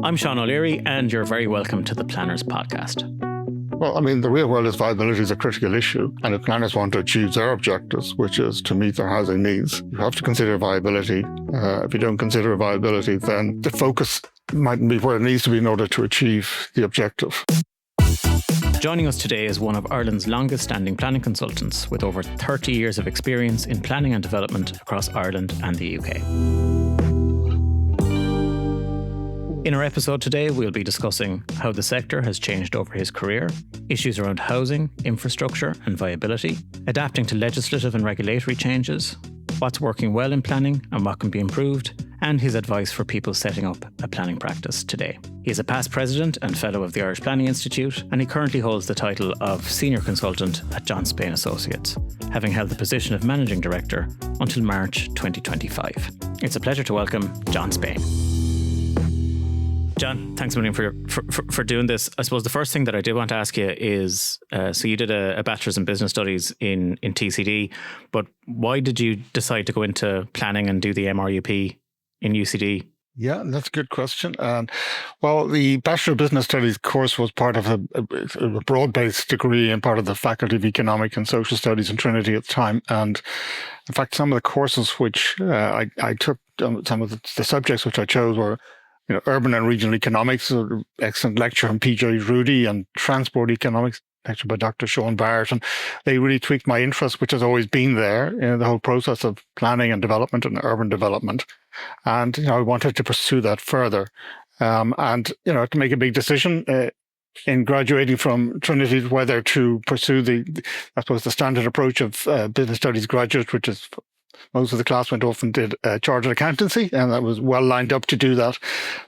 I'm Seán O'Leary, and you're very welcome to the Planners Podcast. Well, the real world is viability is a critical issue, and if planners want to achieve their objectives, which is to meet their housing needs, you have to consider viability. If you don't consider viability, then the focus mightn't be where it needs to be in order to achieve the objective. Joining us today is one of Ireland's longest standing planning consultants with over 30 years of experience in planning and development across Ireland and the UK. In our episode today, we'll be discussing how the sector has changed over his career, issues around housing, infrastructure and viability, adapting to legislative and regulatory changes, what's working well in planning and what can be improved, and his advice for people setting up a planning practice today. He is a past president and fellow of the Irish Planning Institute, and he currently holds the title of Senior Consultant at John Spain Associates, having held the position of Managing Director until March 2025. It's a pleasure to welcome John Spain. John, thanks a million for doing this. I suppose the first thing that I did want to ask you is, so you did a Bachelor's in Business Studies in TCD, but why did you decide to go into planning and do the MRUP in UCD? Yeah, that's a good question. Well, the Bachelor of Business Studies course was part of a broad-based degree and part of the Faculty of Economic and Social Studies in Trinity at the time. And in fact, some of the courses which I took, some of the subjects which I chose were urban and regional economics, an excellent lecture from P.J. Rudy, and transport economics, lecture by Dr. Seán Barrett. And they really tweaked my interest, which has always been there in the whole process of planning and development and urban development. And, I wanted to pursue that further. To make a big decision in graduating from Trinity, whether to pursue the standard approach of business studies graduates, which is most of the class went off and did chartered accountancy, and that was well lined up to do that.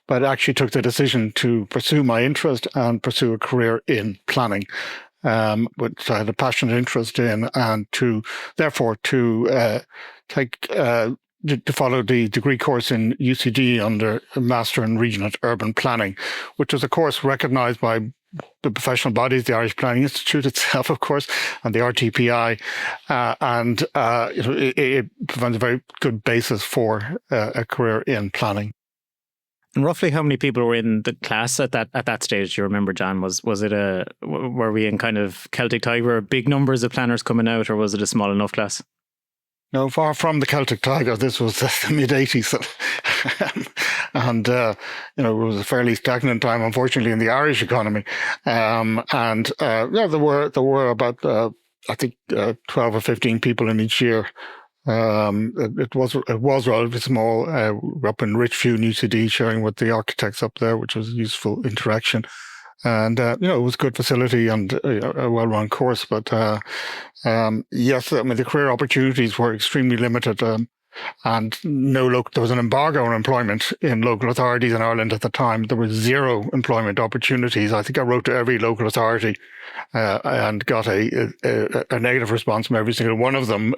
But I actually took the decision to pursue my interest and pursue a career in planning, which I had a passionate interest in, and to follow the degree course in UCD under a Master in Regional and Urban Planning, which was a course recognised by the professional bodies, the Irish Planning Institute itself, of course, and the RTPI, it provides a very good basis for a career in planning. And roughly how many people were in the class at that stage? Do you remember, John? Were we in kind of Celtic Tiger, big numbers of planners coming out, or was it a small enough class? No, far from the Celtic Tiger. This was the mid-80s. And, it was a fairly stagnant time, unfortunately, in the Irish economy. There were about, 12 or 15 people in each year. It was relatively small. We're up in Richview, UCD, sharing with the architects up there, which was a useful interaction. And, it was a good facility and a well-run course. But, yes, the career opportunities were extremely limited. And there was an embargo on employment in local authorities in Ireland at the time. There were zero employment opportunities. I think I wrote to every local authority and got a negative response from every single one of them.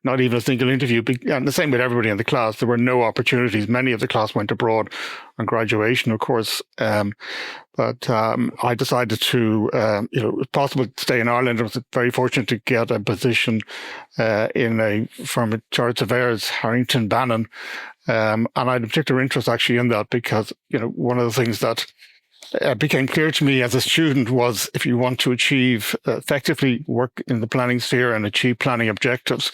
Not even a single interview. And the same with everybody in the class. There were no opportunities. Many of the class went abroad on graduation, of course. But I decided to, it was possible to stay in Ireland. I was very fortunate to get a position in a firm of chartered surveyors, Harrington Bannon. And I had a particular interest actually in that because, one of the things that became clear to me as a student was if you want to achieve effectively work in the planning sphere and achieve planning objectives,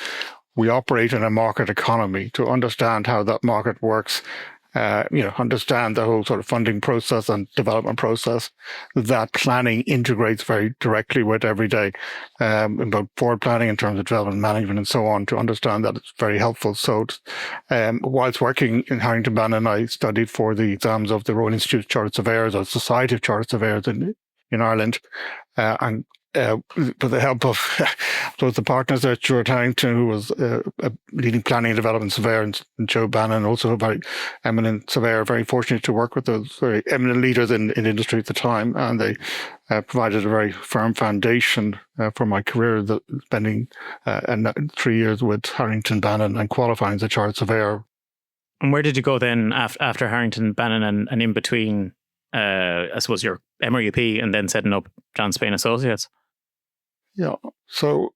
we operate in a market economy. To understand how that market works, understand the whole sort of funding process and development process that planning integrates very directly with every day, about forward planning in terms of development management and so on. To understand that, it's very helpful. So whilst working in Harrington Bannon, I studied for the exams of the Royal Institute of Chartered Surveyors, or Society of Chartered Surveyors in Ireland, and with the help of the partners there, Stuart Harrington, who was a leading planning and development surveyor, and Joe Bannon, also a very eminent surveyor, very fortunate to work with those very eminent leaders in industry at the time. And they provided a very firm foundation for my career, spending 3 years with Harrington Bannon and qualifying as a chartered surveyor. And where did you go then after Harrington Bannon and in between, I suppose, your MRUP and then setting up John Spain Associates? Yeah. So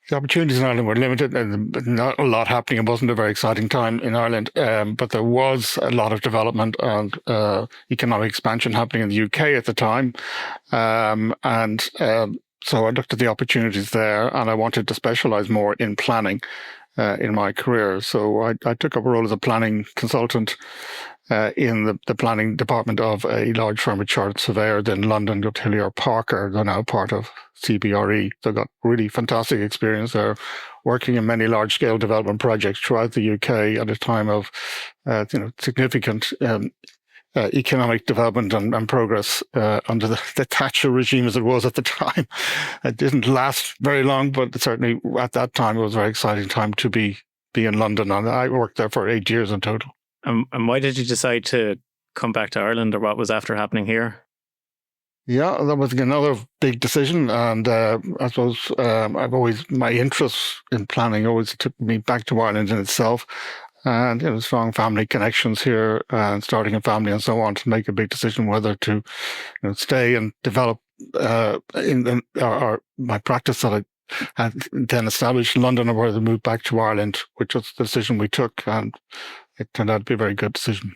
the opportunities in Ireland were limited and not a lot happening. It wasn't a very exciting time in Ireland, but there was a lot of development and economic expansion happening in the UK at the time. So I looked at the opportunities there, and I wanted to specialize more in planning in my career. So I took up a role as a planning consultant in the planning department of a large firm of chartered surveyors in London, Hillier Parker. They're now part of CBRE. So I got really fantastic experience there, working in many large-scale development projects throughout the UK at a time of significant economic development and progress under the Thatcher regime as it was at the time. It didn't last very long, but certainly at that time it was a very exciting time to be in London. And I worked there for 8 years in total. And why did you decide to come back to Ireland, or what was after happening here? Yeah, that was another big decision. And I suppose my interest in planning always took me back to Ireland in itself. And strong family connections here and starting a family and so on, to make a big decision whether to stay and develop my practice that I had then established in London, or whether to move back to Ireland, which was the decision we took, and it turned out to be a very good decision.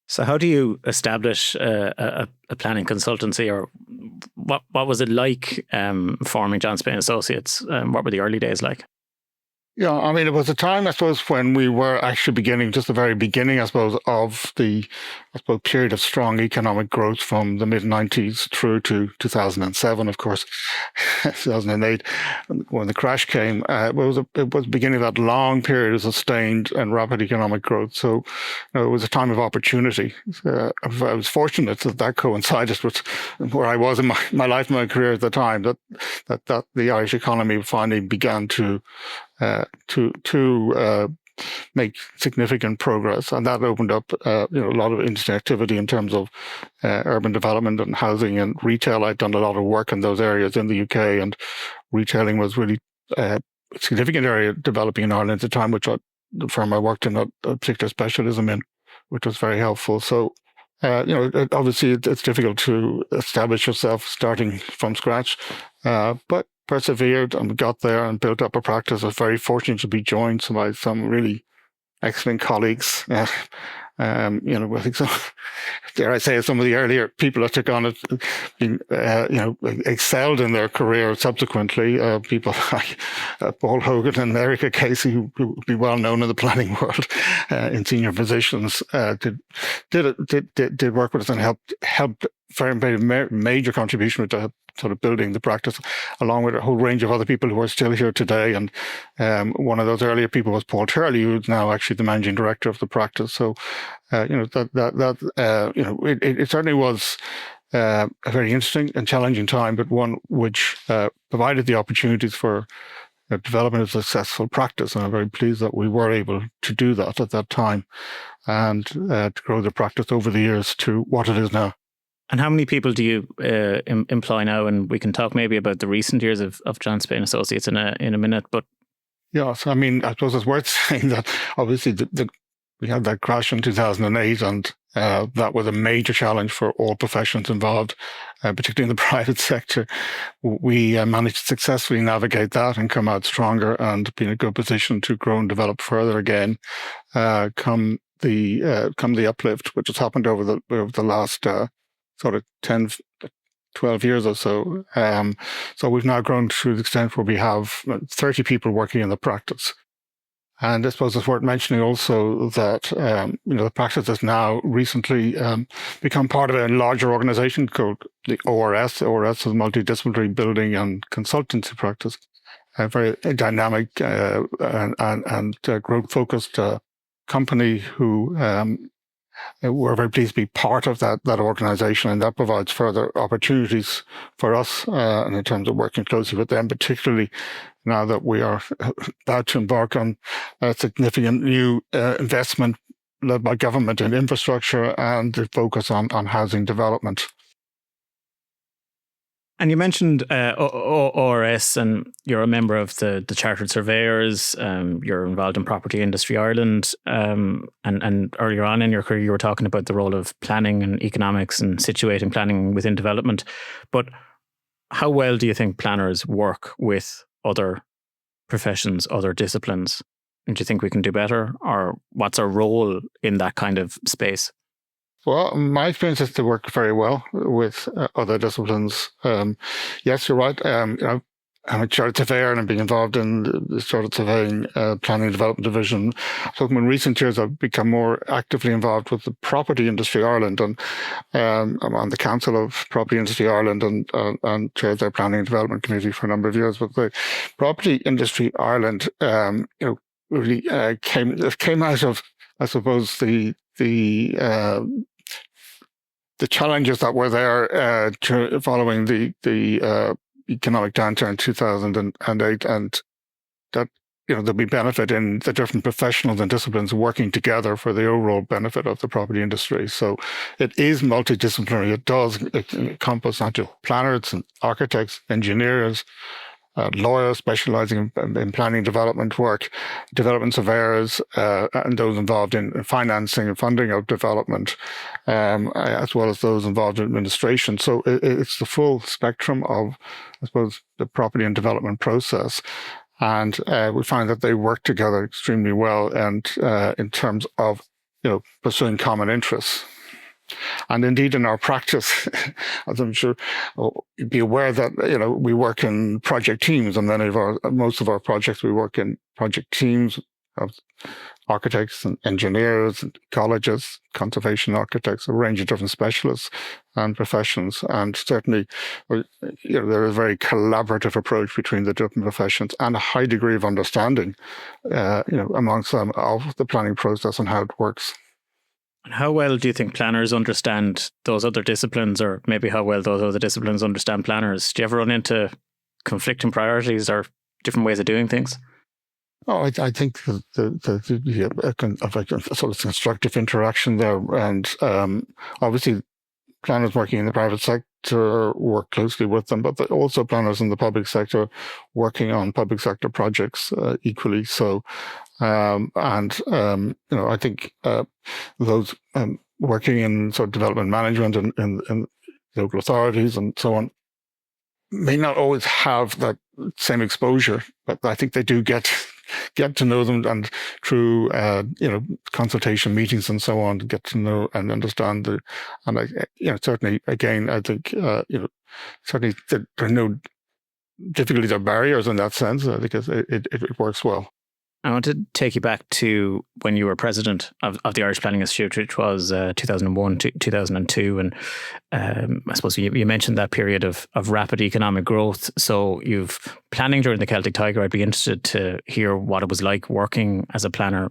So how do you establish a planning consultancy, or what was it like forming John Spain Associates? What were the early days like? Yeah, I mean, it was a time, I suppose, when we were actually beginning, just the very beginning, I suppose, of the period of strong economic growth from the mid-90s through to 2007, of course, 2008, when the crash came. It was beginning of that long period of sustained and rapid economic growth. So it was a time of opportunity. I was fortunate that coincided with where I was in my life, my career at the time, that the Irish economy finally began to make significant progress, and that opened up a lot of interesting activity in terms of urban development and housing and retail. I'd done a lot of work in those areas in the UK, and retailing was really a significant area developing in Ireland at the time, which the firm I worked in a particular specialism in, which was very helpful. So obviously it's difficult to establish yourself starting from scratch, but persevered and got there and built up a practice. I was very fortunate to be joined by some really excellent colleagues. I think some, dare I say, some of the earlier people that took on it, excelled in their career subsequently. People like Paul Hogan and Erica Casey, who would be well known in the planning world in senior positions, did work with us and helped very major contribution to sort of building the practice, along with a whole range of other people who are still here today. And one of those earlier people was Paul Turley, who's now actually the managing director of the practice. So, it certainly was a very interesting and challenging time, but one which provided the opportunities for development of successful practice. And I'm very pleased that we were able to do that at that time, and to grow the practice over the years to what it is now. And how many people do you employ now? And we can talk maybe about the recent years of John Spain Associates in a minute. But yes, I mean, I suppose it's worth saying that obviously we had that crash in 2008, and that was a major challenge for all professions involved, particularly in the private sector. We managed to successfully navigate that and come out stronger and be in a good position to grow and develop further again. Come the uplift, which has happened over the last sort of 10, 12 years or so. So we've now grown to the extent where we have 30 people working in the practice. And I suppose it's worth mentioning also that, the practice has now recently become part of a larger organization called the ORS. ORS is Multidisciplinary Building and Consultancy Practice, a very dynamic and growth-focused company who we're very pleased to be part of that organization, and that provides further opportunities for us and in terms of working closely with them, particularly now that we are about to embark on a significant new investment led by government in infrastructure and the focus on housing development. And you mentioned ORS, and you're a member of the Chartered Surveyors. You're involved in Property Industry Ireland. And earlier on in your career, you were talking about the role of planning and economics and situating planning within development. But how well do you think planners work with other professions, other disciplines? And do you think we can do better, or what's our role in that kind of space? Well, my experience is to work very well with other disciplines. Yes, you're right. I'm a chartered surveyor and I'm being involved in the chartered surveying planning and development division. So in recent years, I've become more actively involved with the Property Industry Ireland, and I'm on the Council of Property Industry Ireland and chaired their planning and development committee for a number of years. But the Property Industry Ireland, really came out of, I suppose, the challenges that were there following the economic downturn in 2008, and that there'll be benefit in the different professionals and disciplines working together for the overall benefit of the property industry. So it is multidisciplinary. It does encompass not just planners and architects, engineers, lawyers specializing in planning development work, development surveyors, and those involved in financing and funding of development, as well as those involved in administration. So it's the full spectrum of, I suppose, the property and development process. And we find that they work together extremely well, and in terms of pursuing common interests. And indeed, in our practice, as I'm sure you'd be aware that we work in project teams, and most of our projects we work in project teams of architects and engineers, and ecologists, conservation architects, a range of different specialists and professions. And certainly, there is a very collaborative approach between the different professions and a high degree of understanding, amongst them of the planning process and how it works. And how well do you think planners understand those other disciplines, or maybe how well those other disciplines understand planners? Do you ever run into conflicting priorities or different ways of doing things? Oh, I think a sort of constructive interaction there, and obviously planners working in the private sector work closely with them, but also planners in the public sector working on public sector projects equally. So, I think those working in sort of development management and local authorities and so on may not always have that same exposure, but I think they do get to know them, and through consultation meetings and so on, to get to know and understand certainly, again, I think certainly there are no difficulties or barriers in that sense, because it works well. I want to take you back to when you were president of the Irish Planning Institute, which was 2001 to 2002. And I suppose you mentioned that period of rapid economic growth. So you've planning during the Celtic Tiger. I'd be interested to hear what it was like working as a planner,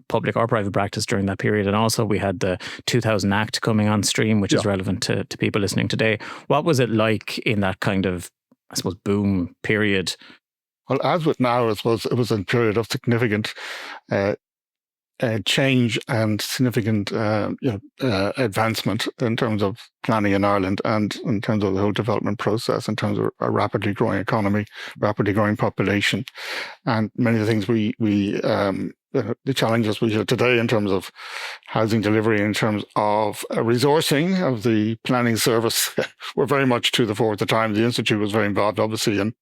public or private practice, during that period. And also we had the 2000 Act coming on stream, which is relevant to people listening today. What was it like in that kind of, I suppose, boom period? Well, as with now, I suppose it was a period of significant change and significant advancement in terms of planning in Ireland, and in terms of the whole development process, in terms of a rapidly growing economy, rapidly growing population, and many of the things the challenges we have today in terms of housing delivery, in terms of resourcing of the planning service, were very much to the fore at the time. The Institute was very involved, obviously, in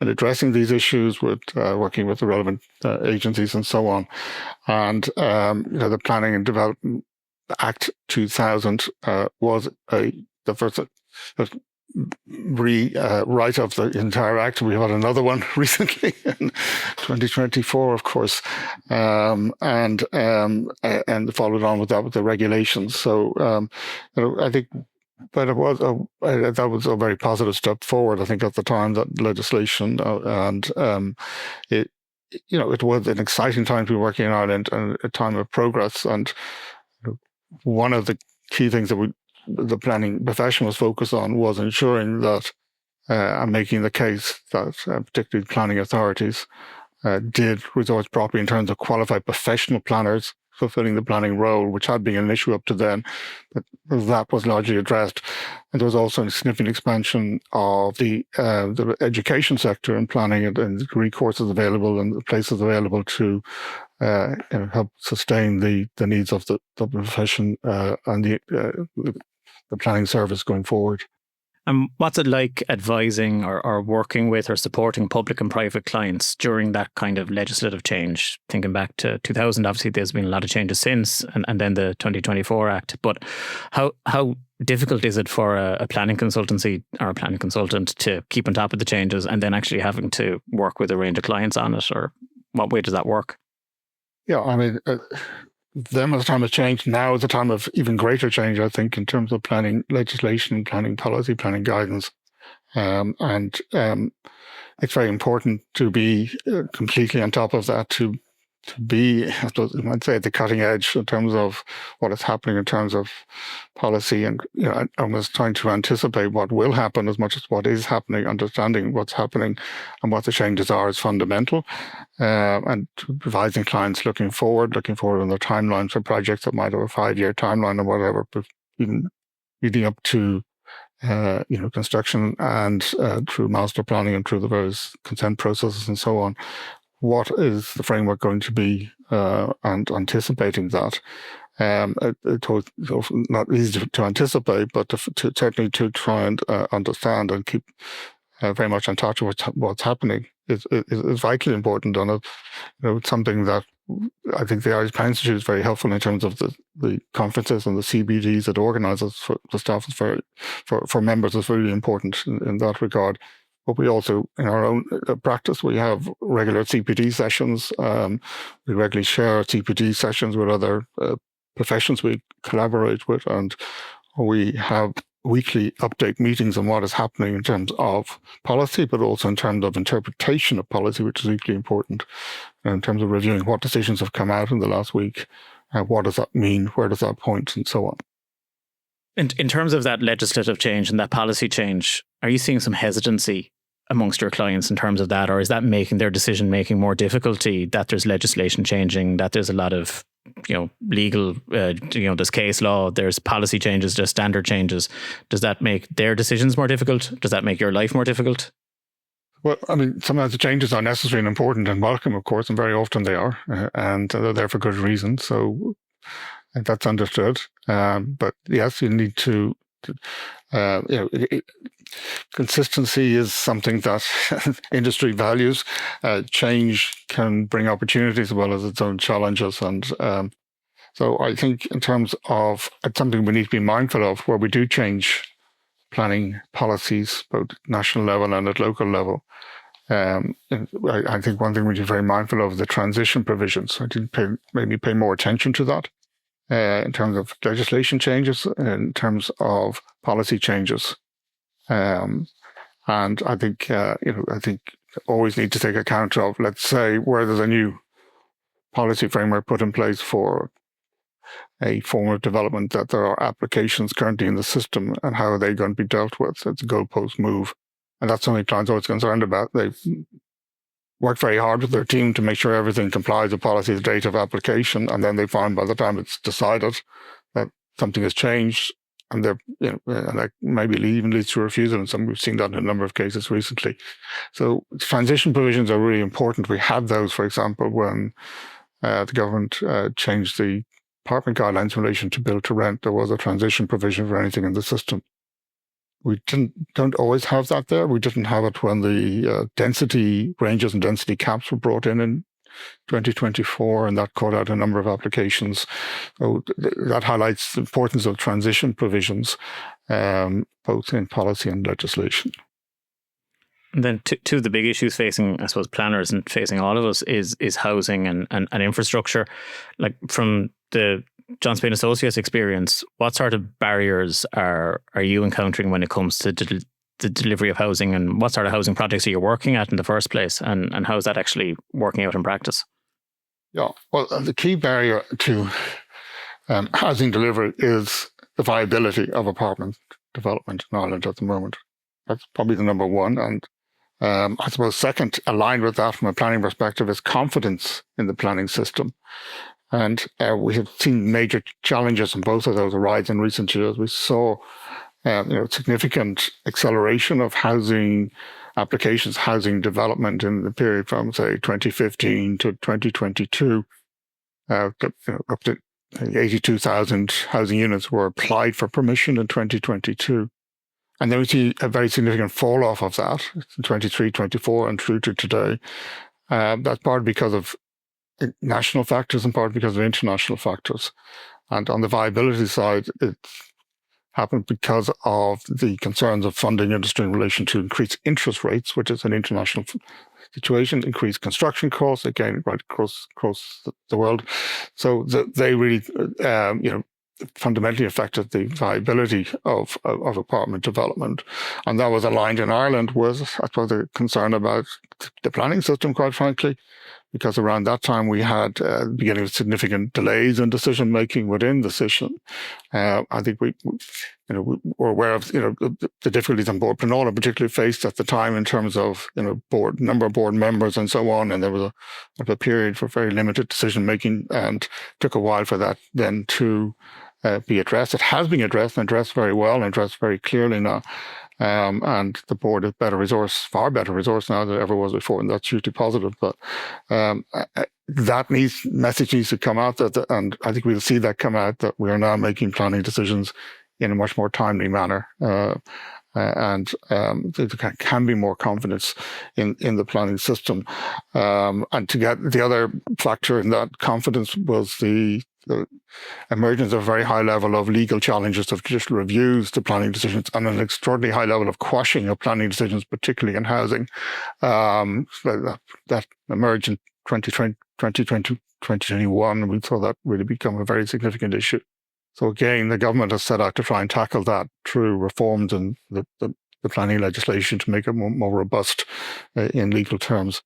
addressing these issues, with working with the relevant agencies and so on. And the Planning and Development Act 2000 was the first rewrite of the entire act. We had another one recently in 2024, of course, and followed on with that with the regulations. So I think. But that was a very positive step forward, I think, at the time, that legislation, and it was an exciting time to be working in Ireland, and a time of progress. And one of the key things that the planning profession was focused on was ensuring that and making the case that particularly planning authorities did resource properly in terms of qualified professional planners fulfilling the planning role, which had been an issue up to then, but that was largely addressed. And there was also a significant expansion of the education sector in planning, and degree courses available and places available to help sustain the needs of the profession and the planning service going forward. What's it like advising or working with or supporting public and private clients during that kind of legislative change? Thinking back to 2000, obviously there's been a lot of changes since, and then the 2024 Act. But how difficult is it for a planning consultancy or a planning consultant to keep on top of the changes and then actually having to work with a range of clients on it? Or what way does that work? Yeah, I mean, then was a time of change. Now is a time of even greater change, I think, in terms of planning legislation, planning policy, planning guidance. And it's very important to be completely on top of that, to be, I suppose you might say, at the cutting edge in terms of what is happening in terms of policy, and almost trying to anticipate what will happen as much as what is happening. Understanding what's happening and what the changes are is fundamental, and advising clients looking forward on their timelines for projects that might have a 5-year timeline or whatever, but even leading up to construction and through master planning and through the various consent processes and so on. What is the framework going to be, and anticipating that. It's not easy to anticipate, but to certainly to try and understand and keep very much on touch with what's happening is vitally important. And it's something that I think the Irish Planning Institute is very helpful in terms of the conferences and the CBDs that organises for the staff. For members is really important in that regard. But we also, in our own practice, we have regular CPD sessions. We regularly share CPD sessions with other professions we collaborate with, and we have weekly update meetings on what is happening in terms of policy, but also in terms of interpretation of policy, which is equally important, in terms of reviewing what decisions have come out in the last week, what does that mean, where does that point, and so on. In terms of that legislative change and that policy change, are you seeing some hesitancy amongst your clients in terms of that, or is that making their decision making more difficulty, that there's legislation changing, that there's a lot of legal, there's case law, there's policy changes, there's standard changes? Does that make their decisions more difficult? Does that make your life more difficult? Well, I mean, sometimes the changes are necessary and important and welcome, of course, and very often they are, and they're there for good reason. So that's understood. But yes, you need to consistency is something that industry values. Change can bring opportunities as well as its own challenges. And so I think in terms of, it's something we need to be mindful of where we do change planning policies, both national level and at local level. I think one thing we need to be very mindful of the transition provisions. I did maybe pay more attention to that in terms of legislation changes, in terms of policy changes. And I think, I think always need to take account of, let's say, where there's a new policy framework put in place for a form of development, that there are applications currently in the system, and how are they going to be dealt with? It's a goalpost move. And that's something clients are always concerned about. They work very hard with their team to make sure everything complies with policy's date of application, and then they find by the time it's decided that something has changed, and they're, and that maybe even leads to refusal. And we've seen that in a number of cases recently. So transition provisions are really important. We had those, for example, when the government changed the apartment guidelines in relation to build to rent. There was a transition provision for anything in the system. We don't always have that there. We didn't have it when the density ranges and density caps were brought in 2024, and that caught out a number of applications. So that highlights the importance of transition provisions, both in policy and legislation. And then two of the big issues facing, I suppose, planners and facing all of us is housing and infrastructure. Like from the John Spain Associates experience, what sort of barriers are you encountering when it comes to the delivery of housing, and what sort of housing projects are you working at in the first place, and how is that actually working out in practice? Yeah, well, the key barrier to housing delivery is the viability of apartment development in Ireland at the moment. That's probably the number one. And I suppose second, aligned with that from a planning perspective, is confidence in the planning system. And we have seen major challenges in both of those arise in recent years. We saw significant acceleration of housing applications, housing development in the period from, say, 2015 to 2022. Up to 82,000 housing units were applied for permission in 2022. And then we see a very significant fall off of that in 23, 24 and through to today. That's partly because of national factors and partly because of international factors. And on the viability side, it's happened because of the concerns of funding industry in relation to increased interest rates, which is an international situation, increased construction costs, again, right across the world. So they really, fundamentally affected the viability of apartment development. And that was aligned in Ireland with, I suppose, a concern about the planning system, quite frankly, because around that time we had the beginning of significant delays in decision making within the system. I think we were aware of the difficulties on Board Pleanála particularly faced at the time in terms of number of board members and so on, and there was a period for very limited decision making, and took a while for that then to be addressed. It has been addressed, and addressed very well, and addressed very clearly now. And the board is far better resource now than it ever was before, and that's hugely positive. But that message needs to come out, and I think we'll see that come out, that we are now making planning decisions in a much more timely manner, and there can be more confidence in the planning system. And to get the other factor in that confidence was the emergence of a very high level of legal challenges of judicial reviews to planning decisions, and an extraordinarily high level of quashing of planning decisions, particularly in housing. That emerged in 2020, 2021, and we saw that really become a very significant issue. So again, the government has set out to try and tackle that through reforms in the planning legislation to make it more robust in legal terms.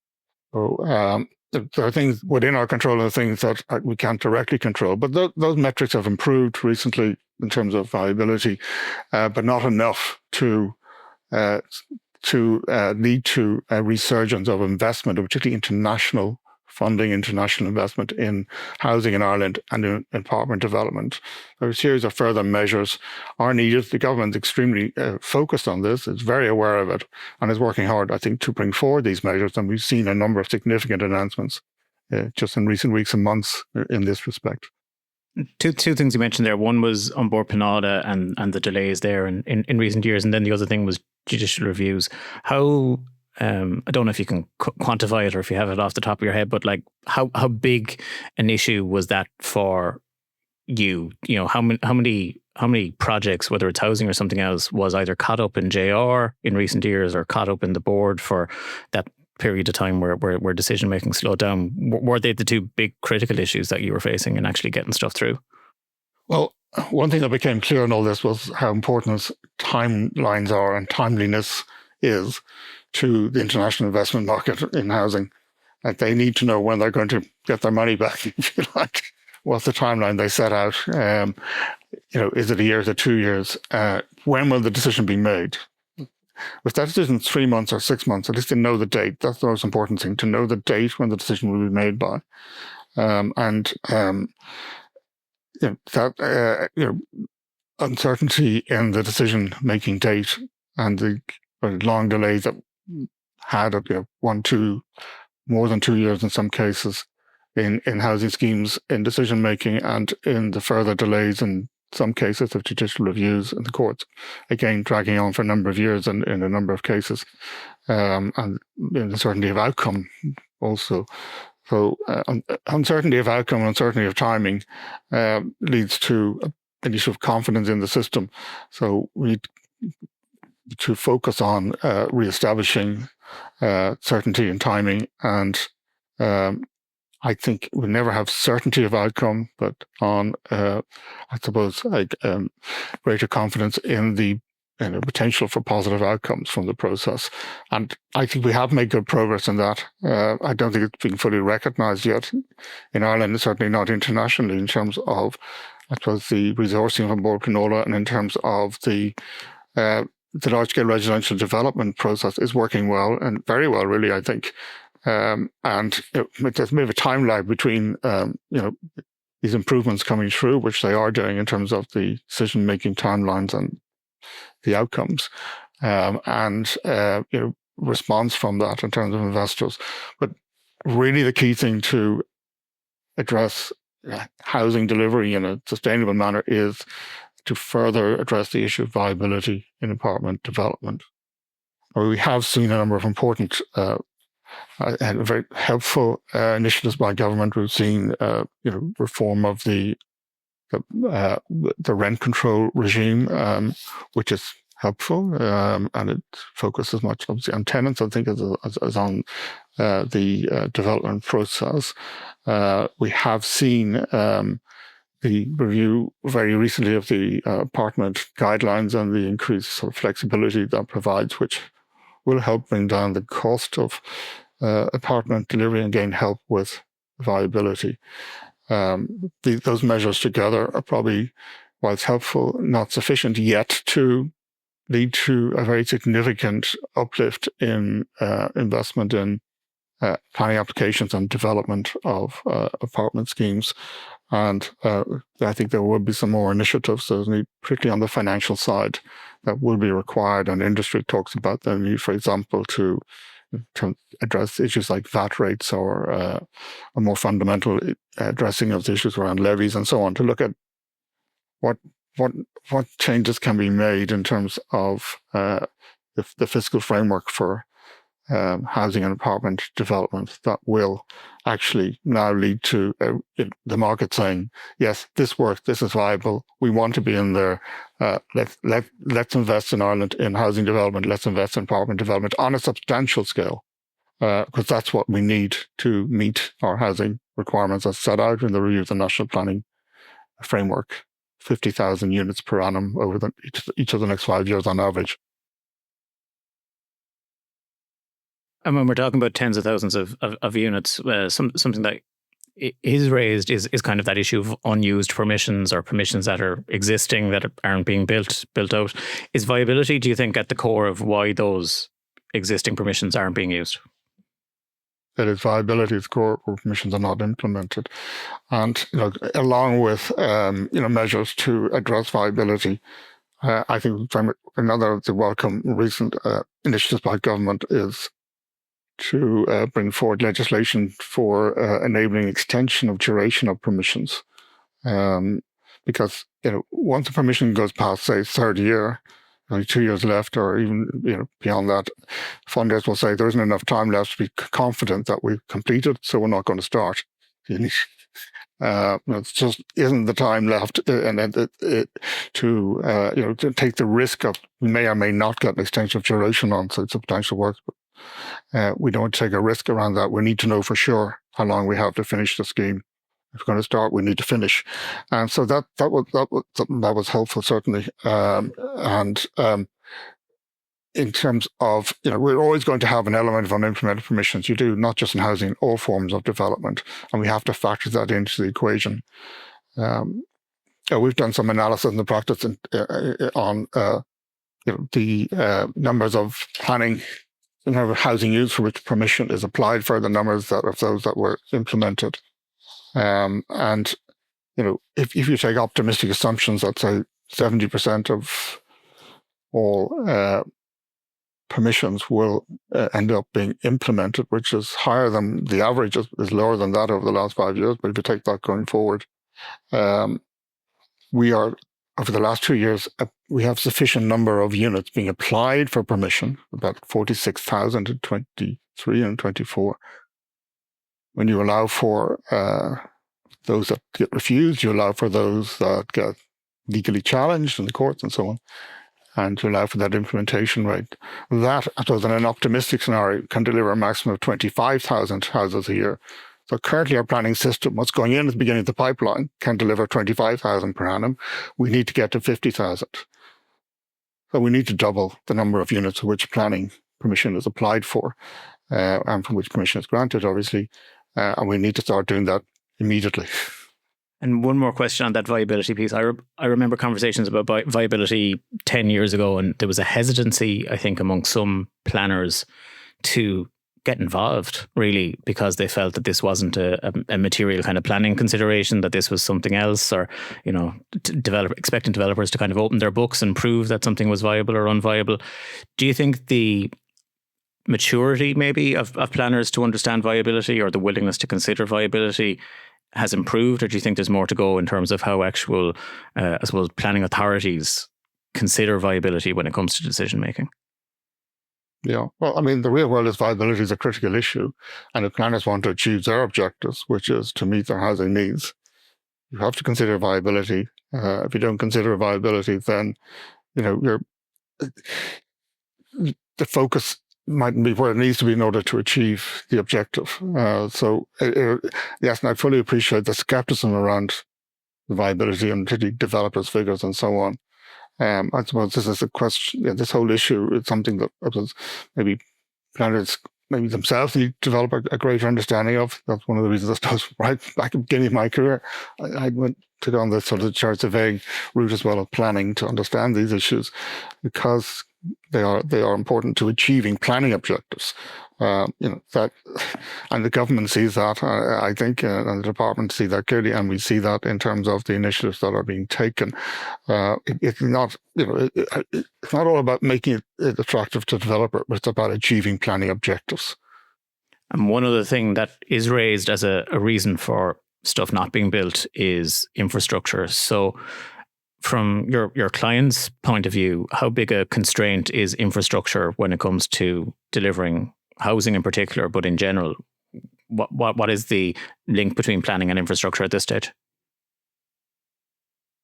So there are things within our control and things that we can't directly control, but those metrics have improved recently in terms of viability, but not enough to lead to a resurgence of investment, particularly international funding, international investment in housing in Ireland and in apartment development. A series of further measures are needed. The government is extremely focused on this, is very aware of it, and is working hard, I think, to bring forward these measures. And we've seen a number of significant announcements just in recent weeks and months in this respect. Two things you mentioned there. One was on Board Pleanála and the delays there in recent years, and then the other thing was judicial reviews. How I don't know if you can quantify it or if you have it off the top of your head, but like how big an issue was that for you? How many projects, whether it's housing or something else, was either caught up in JR in recent years or caught up in the board for that period of time where decision making slowed down? Were they the two big critical issues that you were facing in actually getting stuff through? Well, one thing that became clear in all this was how important timelines are and timeliness is to the international investment market in housing. Like, they need to know when they're going to get their money back, if you like. What's the timeline they set out? Is it a year, is it 2 years? When will the decision be made? If that decision is 3 months or 6 months, at least to know the date. That's the most important thing, to know the date when the decision will be made by. Uncertainty in the decision-making date and the long delays that had more than 2 years in some cases in housing schemes, in decision making, and in the further delays in some cases of judicial reviews in the courts, again dragging on for a number of years in a number of cases, and the uncertainty of outcome also. So uncertainty of outcome and uncertainty of timing leads to an issue of confidence in the system. So we need to focus on reestablishing certainty and timing, and I think we'll never have certainty of outcome, but on greater confidence in the potential for positive outcomes from the process. And I think we have made good progress in that. I don't think it's been fully recognised yet in Ireland, and certainly not internationally, in terms of, I suppose, the resourcing of Board Pleanála, and in terms of the large-scale residential development process is working well, and very well, really, I think. And there's a bit of a time lag between, these improvements coming through, which they are doing in terms of the decision-making timelines and the outcomes, and response from that in terms of investors. But really the key thing to address housing delivery in a sustainable manner is to further address the issue of viability in apartment development. We have seen a number of important and very helpful initiatives by government. We've seen, reform of the rent control regime, which is helpful, and it focuses much obviously on tenants, I think, as on the development process. We have seen the review very recently of the apartment guidelines and the increased sort of flexibility that provides, which will help bring down the cost of apartment delivery and again help with viability. Those measures together are probably, while it's helpful, not sufficient yet to lead to a very significant uplift in investment in planning applications and development of apartment schemes. And I think there will be some more initiatives, particularly on the financial side, that will be required. And industry talks about the need, for example, to address issues like VAT rates or a more fundamental addressing of the issues around levies and so on, to look at what changes can be made in terms of the fiscal framework for housing and apartment development that will actually now lead to the market saying, yes, this works, this is viable, we want to be in there. Let's invest in Ireland in housing development, let's invest in apartment development on a substantial scale, because that's what we need to meet our housing requirements as set out in the review of the National Planning Framework, 50,000 units per annum over each of the next 5 years on average. And when we're talking about tens of thousands of units, something that is raised is kind of that issue of unused permissions or permissions that are existing that aren't being built out. Is viability, do you think, at the core of why those existing permissions aren't being used? It is viability at the core where permissions are not implemented. And along with measures to address viability, I think another of the welcome recent initiatives by government is to bring forward legislation for enabling extension of duration of permissions. Because once a permission goes past, say, third year, only 2 years left, or even beyond that, funders will say there isn't enough time left to be confident that we've completed, so we're not going to start. It just isn't the time left, and to take the risk of we may or may not get an extension of duration on substantial work. We don't take a risk around that. We need to know for sure how long we have to finish the scheme. If we're going to start, we need to finish. And so that was helpful, certainly. In terms of, we're always going to have an element of unimplemented permissions. You do, not just in housing, all forms of development. And we have to factor that into the equation. We've done some analysis in the practice on the numbers of planning in terms of housing use for which permission is applied for, the numbers of those that were implemented. If you take optimistic assumptions that say 70% of all permissions will end up being implemented, which is higher than the average, is lower than that over the last 5 years. But if you take that going forward, we are, over the last 2 years, we have sufficient number of units being applied for permission, about 46,000 in 23 and 24. When you allow for those that get refused, you allow for those that get legally challenged in the courts and so on, and to allow for that implementation rate. That, I suppose, in an optimistic scenario, can deliver a maximum of 25,000 houses a year. So currently our planning system, what's going in at the beginning of the pipeline, can deliver 25,000 per annum. We need to get to 50,000. So we need to double the number of units for which planning permission is applied for, and from which permission is granted, obviously. And we need to start doing that immediately. And one more question on that viability piece. I remember conversations about viability 10 years ago, and there was a hesitancy, I think, among some planners to get involved, really, because they felt that this wasn't a material kind of planning consideration, that this was something else, or, expecting developers to kind of open their books and prove that something was viable or unviable. Do you think the maturity maybe of planners to understand viability, or the willingness to consider viability, has improved, or do you think there's more to go in terms of how actual, I suppose, planning authorities consider viability when it comes to decision making? Yeah, well, I mean, the real world is viability is a critical issue, and if planners want to achieve their objectives, which is to meet their housing needs, you have to consider viability. If you don't consider viability, then you're the focus mightn't be where it needs to be in order to achieve the objective. Yes, and I fully appreciate the skepticism around the viability and particularly developers' figures and so on. I suppose this is a question. Yeah, this whole issue is something that maybe planners maybe themselves need to develop a greater understanding of. That's one of the reasons I suppose right back at the beginning of my career, I took on this sort of chart surveying route as well of planning to understand these issues, because they are important to achieving planning objectives. That, and the government sees that, I think, and the department see that clearly, and we see that in terms of the initiatives that are being taken. It's not, it's not all about making it attractive to developer, but it's about achieving planning objectives. And one other thing that is raised as a reason for stuff not being built is infrastructure. So from your client's point of view, how big a constraint is infrastructure when it comes to delivering housing in particular, but in general, what is the link between planning and infrastructure at this stage?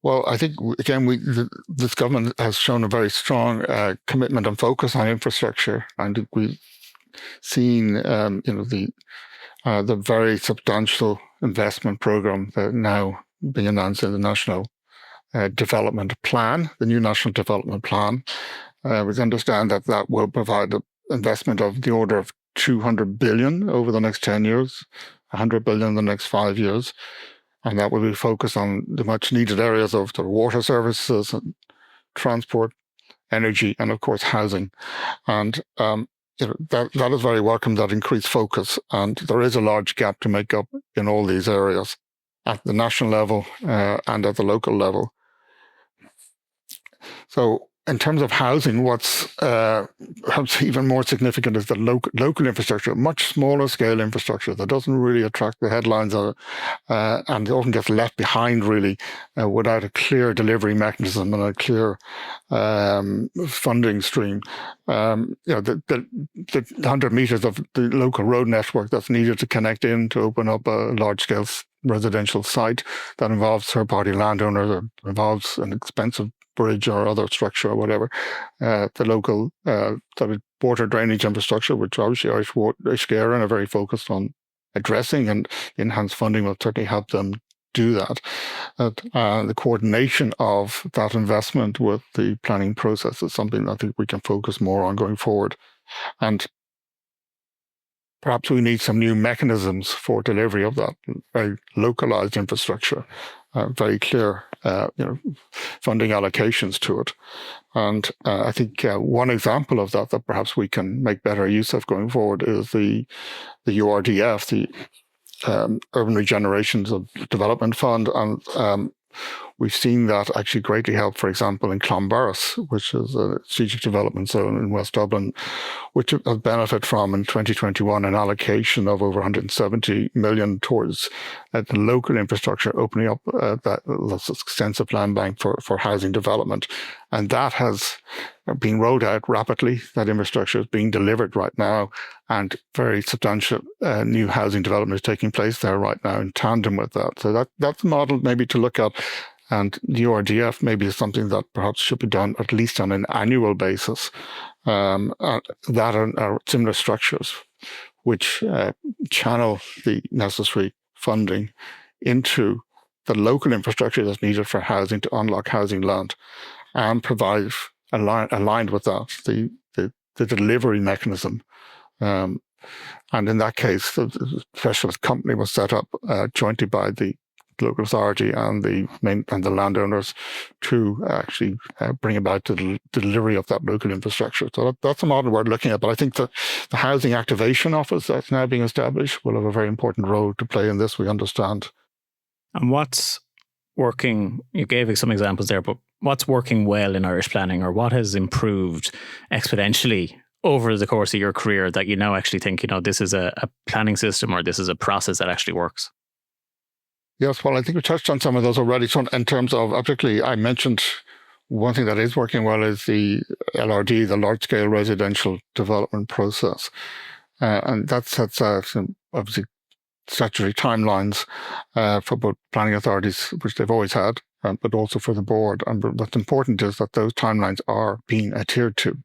Well, I think, again, this government has shown a very strong commitment and focus on infrastructure. And we've seen, the very substantial investment program that now being announced in the National Development Plan, the new National Development Plan. We understand that will provide an investment of the order of 200 billion over the next 10 years, 100 billion in the next 5 years. And that will be focused on the much needed areas of the water services, and transport, energy, and of course, housing. And that is very welcome, that increased focus. And there is a large gap to make up in all these areas at the national level and at the local level. So in terms of housing, what's perhaps even more significant is the local infrastructure, much smaller scale infrastructure that doesn't really attract the headlines and often gets left behind really without a clear delivery mechanism and a clear funding stream. The 100 meters of the local road network that's needed to connect in to open up a large scale residential site that involves third-party landowners or involves an expensive bridge or other structure or whatever, the local sort of water drainage infrastructure, which obviously Irish Care are very focused on addressing, and enhanced funding will certainly help them do that. The coordination of that investment with the planning process is something I think we can focus more on going forward. And perhaps we need some new mechanisms for delivery of that very localized infrastructure, very clear, funding allocations to it. And I think one example of that perhaps we can make better use of going forward is the URDF, the Urban Regeneration Development Fund. And we've seen that actually greatly help, for example, in Clonbarris, which is a strategic development zone in West Dublin, which has benefited from in 2021 an allocation of over 170 million towards the local infrastructure, opening up that extensive land bank for housing development. And that has been rolled out rapidly. That infrastructure is being delivered right now, and very substantial new housing development is taking place there right now in tandem with that. So that's a model maybe to look at. And the URDF maybe is something that perhaps should be done at least on an annual basis. That are similar structures which channel the necessary funding into the local infrastructure that's needed for housing to unlock housing land, and provide aligned with that the delivery mechanism. And in that case, the specialist company was set up jointly by the local authority and the landowners to actually bring about the delivery of that local infrastructure. So that's a model we're looking at. But I think the Housing Activation Office that's now being established will have a very important role to play in this, we understand. And what's working? You gave some examples there, but what's working well in Irish planning, or what has improved exponentially over the course of your career that you now actually think, this is a planning system, or this is a process that actually works? Yes, well, I think we touched on some of those already. So in terms of, particularly, I mentioned one thing that is working well is the LRD, the large-scale residential development process. And that sets out some, obviously, statutory timelines for both planning authorities, which they've always had, but also for the board. And what's important is that those timelines are being adhered to.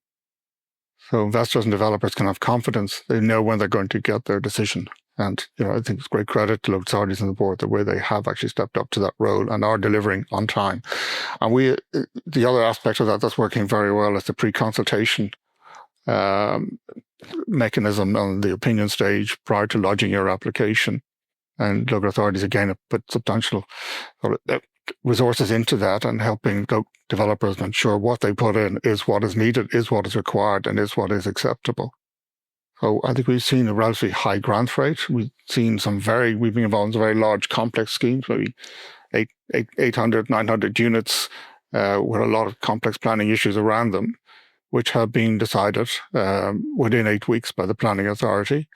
So investors and developers can have confidence. They know when they're going to get their decision. And I think it's great credit to local authorities and the board the way they have actually stepped up to that role and are delivering on time. And the other aspect of that that's working very well is the pre-consultation mechanism on the opinion stage prior to lodging your application. And local authorities, again, have put substantial resources into that and helping developers ensure what they put in is what is needed, is what is required, and is what is acceptable. So I think we've seen a relatively high grant rate. We've been involved in some very large, complex schemes, maybe 800, 900 units with a lot of complex planning issues around them, which have been decided within 8 weeks by the planning authority,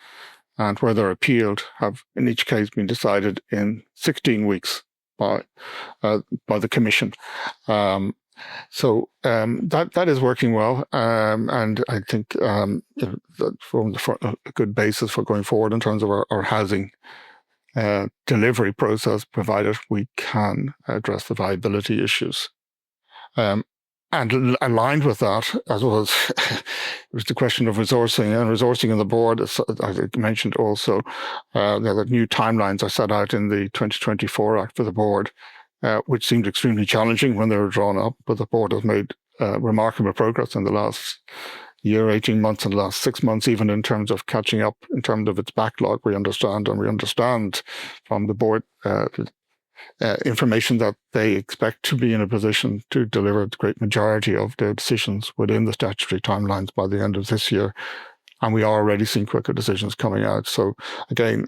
and where they're appealed have in each case been decided in 16 weeks by the commission. So that is working well, and I think that forms a good basis for going forward in terms of our housing delivery process, provided we can address the viability issues. And aligned with that, as was the question of resourcing in the board. As I mentioned also, that new timelines are set out in the 2024 Act for the board, which seemed extremely challenging when they were drawn up, but the board has made remarkable progress in the last year, 18 months, and the last 6 months, even in terms of catching up in terms of its backlog. We understand from the board information that they expect to be in a position to deliver the great majority of their decisions within the statutory timelines by the end of this year. And we are already seeing quicker decisions coming out. So again,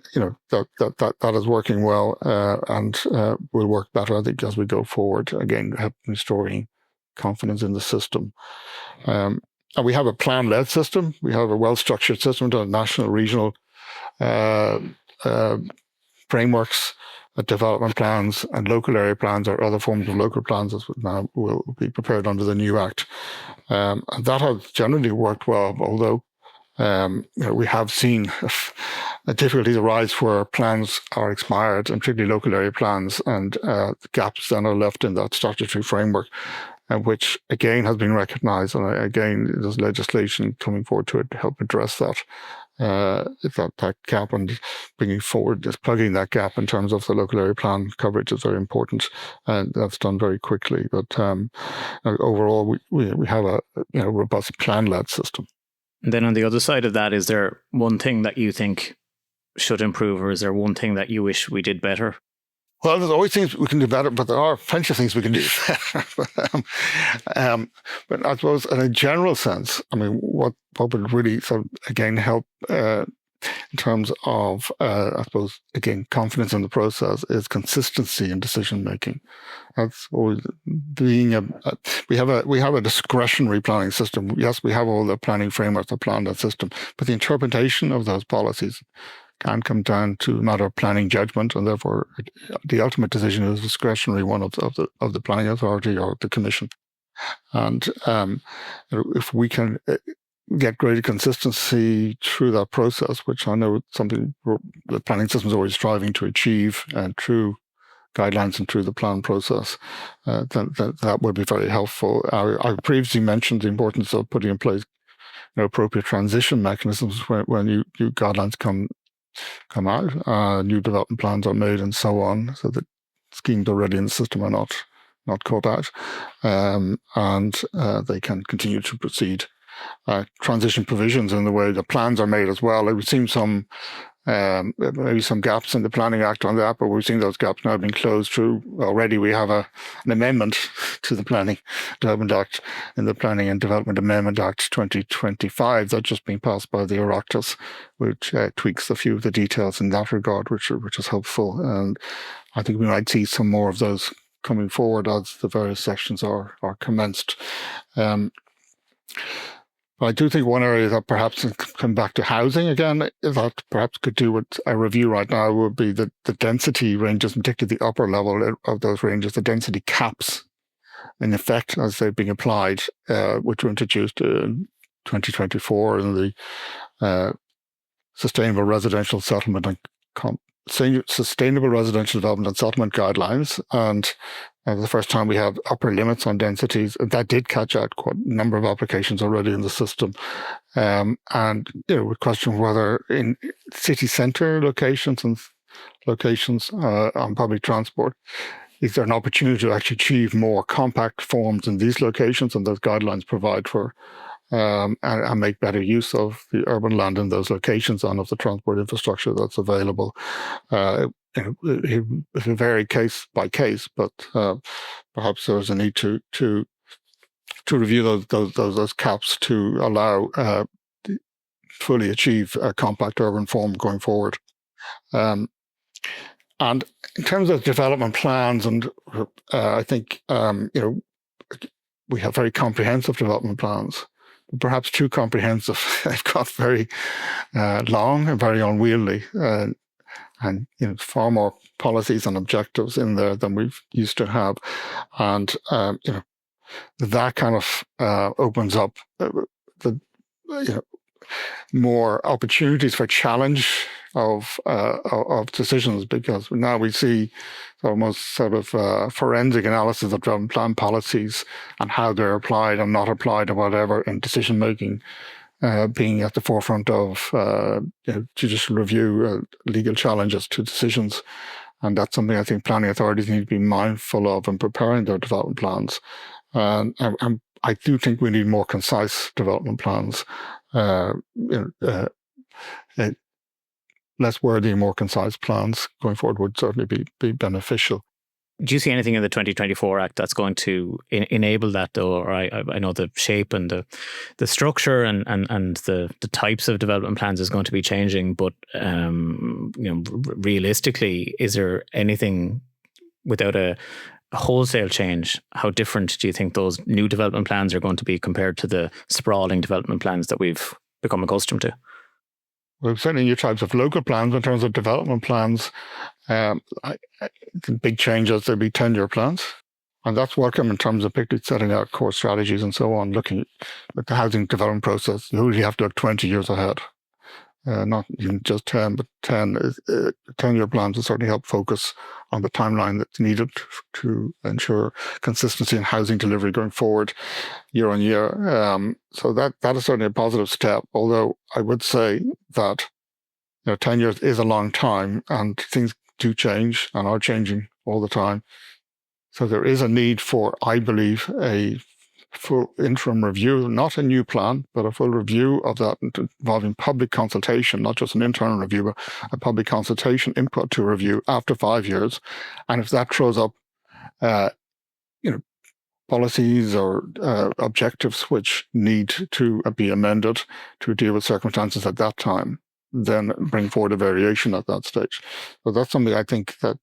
that is working well and will work better, I think, as we go forward. Again, restoring confidence in the system. And we have a plan-led system. We have a well-structured system to national, regional frameworks, development plans, and local area plans or other forms of local plans as now will be prepared under the new Act. And that has generally worked well, although we have seen difficulties arise where plans are expired, and particularly local area plans, and gaps then are left in that statutory framework, which again has been recognised. And again, there's legislation coming forward to help address that. That gap, and bringing forward, just plugging that gap in terms of the local area plan coverage is very important, and that's done very quickly. But overall, we have a robust plan-led system. And then on the other side of that, is there one thing that you think should improve, or is there one thing that you wish we did better? Well, there's always things we can do better, but there are plenty of things we can do better. But I suppose in a general sense, I mean, what would really again help in terms of, I suppose, again, confidence in the process is consistency in decision making. That's always being we have a discretionary planning system. Yes, we have all the planning frameworks that plan that system, but the interpretation of those policies can come down to a matter of planning judgment, and therefore the ultimate decision is discretionary one of the planning authority or the commission. And if we can get greater consistency through that process, which I know is something the planning system is always striving to achieve, and through guidelines and through the plan process, then that would be very helpful. I previously mentioned the importance of putting in place appropriate transition mechanisms when new guidelines come out, new development plans are made, and so on, so that schemes already in the system are not caught out, and they can continue to proceed. Transition provisions in the way the plans are made as well. We've seen maybe some gaps in the Planning Act on that, but we've seen those gaps now being closed through. Already we have an amendment to the Planning Development Act in the Planning and Development Amendment Act 2025 that's just been passed by the Oireachtas, which tweaks a few of the details in that regard, which is helpful. And I think we might see some more of those coming forward as the various sections are commenced. I do think one area that perhaps come back to housing again, that perhaps could do with a review right now would be the density ranges, particularly the upper level of those ranges, the density caps in effect as they've been applied, which were introduced in 2024 in the Sustainable Residential Settlement and Sustainable Residential Development and Settlement Guidelines. And the first time we have upper limits on densities. That did catch out quite a number of applications already in the system. And we question whether in city centre locations and locations on public transport, is there an opportunity to actually achieve more compact forms in these locations, and those guidelines provide for and make better use of the urban land in those locations and of the transport infrastructure that's available. It will vary case by case, but perhaps there's a need to review those caps to allow fully achieve a compact urban form going forward. And in terms of development plans, and I think we have very comprehensive development plans. Perhaps too comprehensive. They've got very long and very unwieldy, and far more policies and objectives in there than we've used to have. And that kind of opens up more opportunities for challenge of decisions, because now we see almost sort of forensic analysis of development plan policies and how they're applied and not applied or whatever in decision making, being at the forefront of judicial review, legal challenges to decisions. And that's something I think planning authorities need to be mindful of in preparing their development plans. And I do think we need more concise development plans. Less wordy, more concise plans going forward would certainly be beneficial. Do you see anything in the 2024 Act that's going to enable that, though? Or I know the shape and the structure and the types of development plans is going to be changing, but realistically, is there anything without a wholesale change? How different do you think those new development plans are going to be compared to the sprawling development plans that we've become accustomed to? Well, certainly new types of local plans. In terms of development plans, the big changes, there'll be 10-year plans. And that's welcome in terms of particularly setting out core strategies and so on, looking at the housing development process. You really have to look 20 years ahead. Not even just 10, but 10-year plans will certainly help focus on the timeline that's needed to ensure consistency in housing delivery going forward year on year. So that is certainly a positive step, although I would say that 10 years is a long time and things do change and are changing all the time. So there is a need for, I believe, a full interim review, not a new plan, but a full review of that involving public consultation, not just an internal review, but a public consultation input to a review after 5 years. And if that throws up, policies or objectives which need to be amended to deal with circumstances at that time, then bring forward a variation at that stage. So that's something I think that,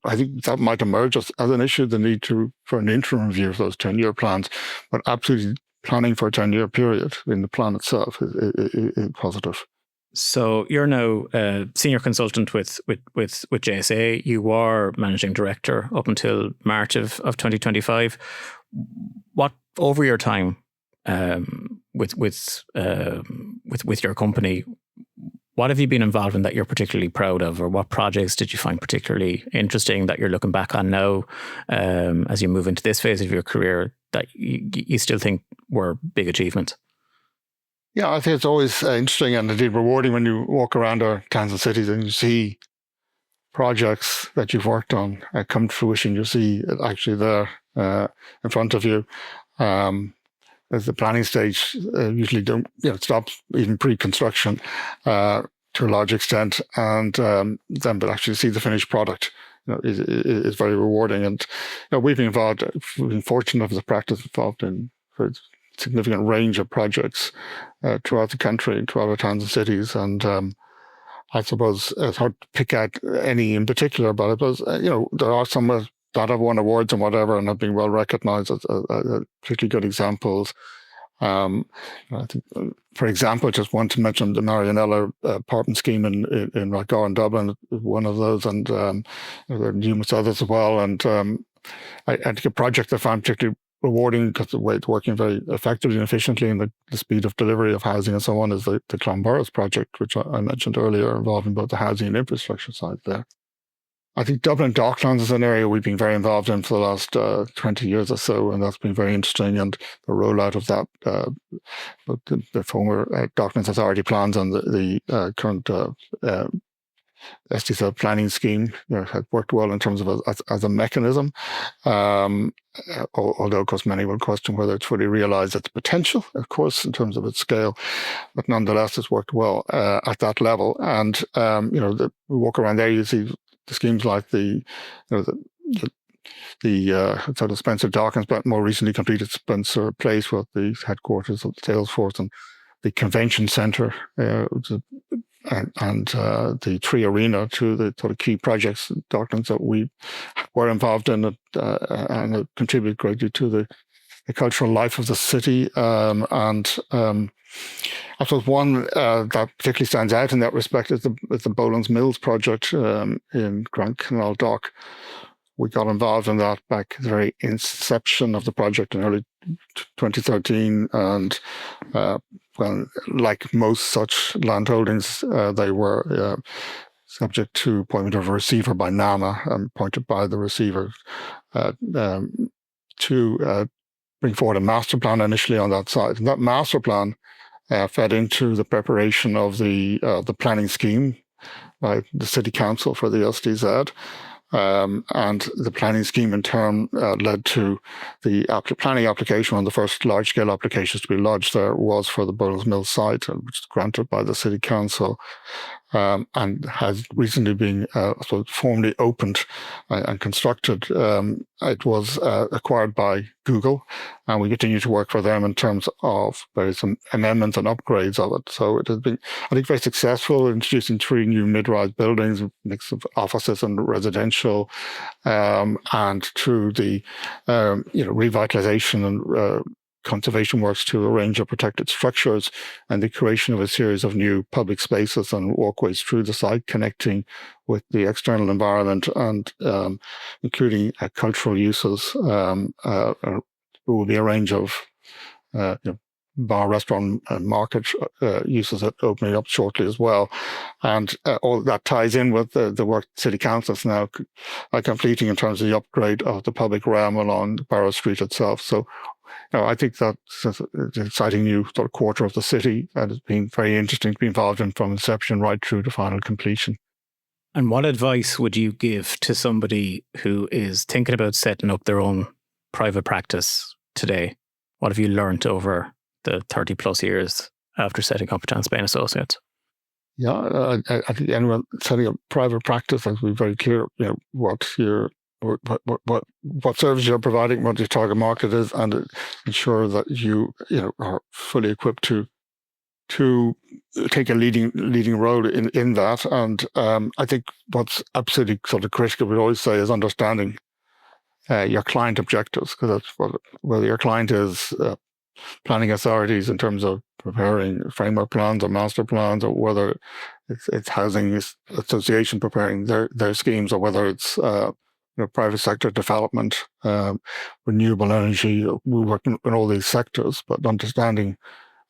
I think that might emerge as an issue, the need for an interim review of those 10-year plans, but absolutely planning for a 10-year period in the plan itself is positive. So you're now a senior consultant with JSA. You are managing director up until March of 2025. What, over your time with your company, what have you been involved in that you're particularly proud of, or what projects did you find particularly interesting that you're looking back on now as you move into this phase of your career that you still think were big achievements? Yeah, I think it's always interesting and indeed rewarding when you walk around our towns and cities and you see projects that you've worked on come to fruition. You see it actually there in front of you. As the planning stage usually don't, it stops even pre-construction to a large extent, and then but actually see the finished product is very rewarding. And we've been fortunate as a practice involved in a significant range of projects throughout the country, throughout our towns and cities, and I suppose it's hard to pick out any in particular, but I suppose there are some that have won awards and whatever and have been well recognised as particularly good examples. I think, for example, just want to mention the Marianella apartment scheme in Rathgar in Dublin, one of those, and there are numerous others as well. And I think a project I found particularly rewarding because the way it's working very effectively and efficiently, and the speed of delivery of housing and so on, is the Clonburris project, which I mentioned earlier, involving both the housing and infrastructure side there. I think Dublin Docklands is an area we've been very involved in for the last 20 years or so, and that's been very interesting. And the rollout of that, the former Docklands Authority plans and the current SDSL planning scheme has worked well in terms of as a mechanism. Although, of course, many will question whether it's fully realised its potential, of course, in terms of its scale. But nonetheless, it's worked well at that level. And, we walk around there, you see the schemes like the Spencer Dawkins, but more recently completed Spencer Place with the headquarters of Salesforce and the convention centre and the Tree Arena, two of the sort of key projects in Docklands that we were involved in and contribute greatly to the cultural life of the city. I suppose one that particularly stands out in that respect is the Boland's Mills project in Grand Canal Dock. We got involved in that back at the very inception of the project in early 2013, and when, like most such landholdings, they were subject to appointment of a receiver by NAMA, appointed by the receiver to bring forward a master plan initially on that site. And that master plan fed into the preparation of the planning scheme by the City Council for the SDZ. And the planning scheme in turn led to the planning application. One of the first large-scale applications to be lodged there was for the Boland's Mill site, which was granted by the City Council, and has recently been formally opened and constructed. It was acquired by Google, and we continue to work for them in terms of various amendments and upgrades of it. So it has been, I think, very successful, introducing 3 new mid-rise buildings, a mix of offices and residential, and through the revitalization and conservation works to a range of protected structures and the creation of a series of new public spaces and walkways through the site, connecting with the external environment and including cultural uses. There will be a range of bar, restaurant, and market uses that opening up shortly as well. And all that ties in with the work City Council is now completing in terms of the upgrade of the public realm along Barrow Street itself. So I think that's an exciting new sort of quarter of the city, and it's been very interesting to be involved in from inception right through to final completion. And what advice would you give to somebody who is thinking about setting up their own private practice today? What have you learned over the 30 plus years after setting up John Spain Associates? Yeah, I think anyone setting up private practice has to be very clear, what service you're providing, what your target market is, and ensure that you are fully equipped to take a leading role in that. And I think what's absolutely sort of critical, we always say, is understanding your client objectives, because that's whether your client is planning authorities in terms of preparing framework plans or master plans, or whether it's housing association preparing their schemes, or whether it's private sector development, renewable energy. We work in all these sectors, but understanding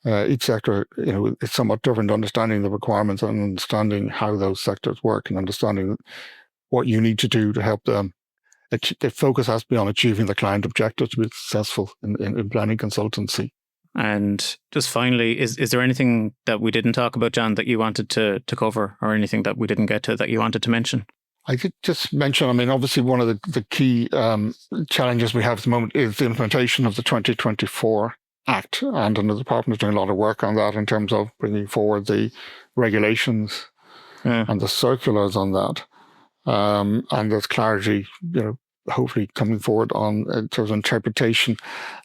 each sector, it's somewhat different. Understanding the requirements and understanding how those sectors work, and understanding what you need to do to help them. The focus has to be on achieving the client objectives to be successful in planning consultancy. And just finally, is there anything that we didn't talk about, John, that you wanted to cover, or anything that we didn't get to that you wanted to mention? I could just mention, obviously one of the key challenges we have at the moment is the implementation of the 2024 Act, and the department is doing a lot of work on that in terms of bringing forward the regulations and the circulars on that. And there's clarity, hopefully coming forward on in terms of interpretation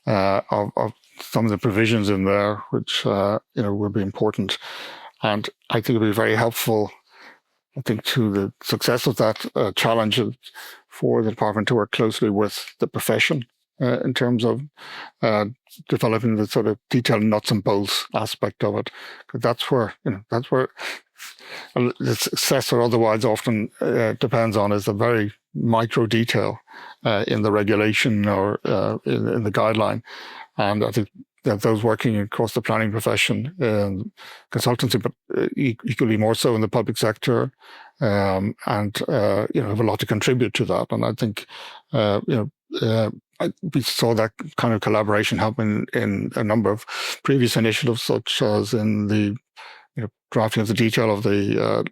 of some of the provisions in there, which will be important. And I think it'll be very helpful, I think, to the success of that challenge for the department to work closely with the profession in terms of developing the sort of detailed nuts and bolts aspect of it. Because that's where the success or otherwise often depends on is the very micro detail in the regulation or in the guideline. And I think that those working across the planning profession, consultancy, but equally more so in the public sector, and have a lot to contribute to that. And I think we saw that kind of collaboration happen in a number of previous initiatives, such as in the drafting of the detail of the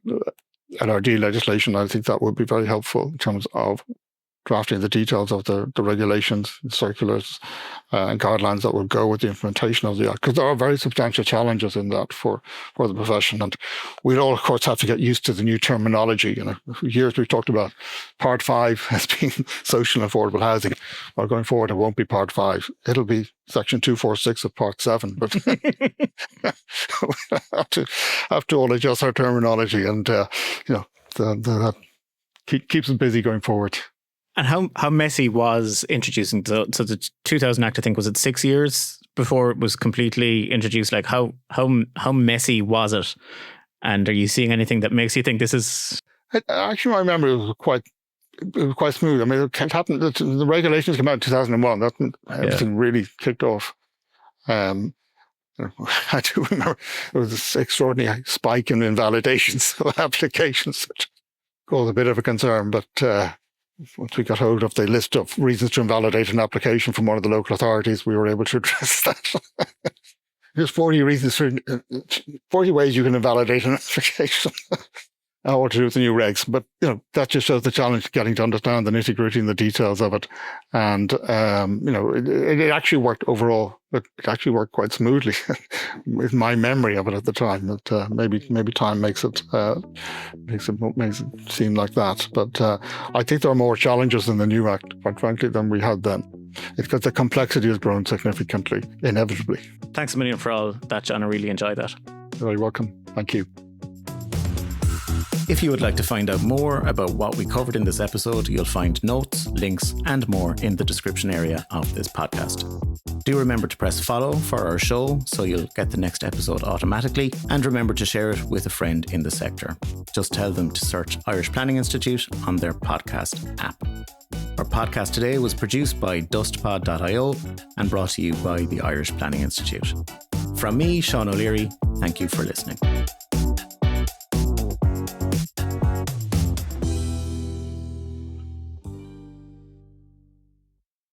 LRD legislation. I think that would be very helpful in terms of drafting the details of the regulations, circulars, and guidelines that will go with the implementation of the Act, because there are very substantial challenges in that for the profession. And we'd all, of course, have to get used to the new terminology. For years we've talked about Part 5 as being social and affordable housing. Well, going forward, it won't be Part 5. It'll be Section 246 of Part 7. But we have to all adjust our terminology, and that keeps us busy going forward. And how messy was introducing the 2000 Act? I think, was it 6 years before it was completely introduced? Like how messy was it? And are you seeing anything that makes you think this is? Actually, I remember it was quite smooth. I mean, it happened. The regulations came out in 2001. That everything really kicked off. I do remember there was this extraordinary spike in invalidations of applications, which caused a bit of a concern, but. Once we got hold of the list of reasons to invalidate an application from one of the local authorities, we were able to address that. There's 40 reasons 40 ways you can invalidate an application. What to do with the new regs. But, that just shows the challenge of getting to understand the nitty-gritty and the details of it. And, it actually worked overall. It actually worked quite smoothly. With my memory of it at the time, that maybe time makes it seem like that. But I think there are more challenges in the new Act, quite frankly, than we had then. It's because the complexity has grown significantly, inevitably. Thanks a million for all that, John. I really enjoyed that. You're very welcome. Thank you. If you would like to find out more about what we covered in this episode, you'll find notes, links, and more in the description area of this podcast. Do remember to press follow for our show so you'll get the next episode automatically, and remember to share it with a friend in the sector. Just tell them to search Irish Planning Institute on their podcast app. Our podcast today was produced by dustpod.io and brought to you by the Irish Planning Institute. From me, Seán O'Leary, thank you for listening.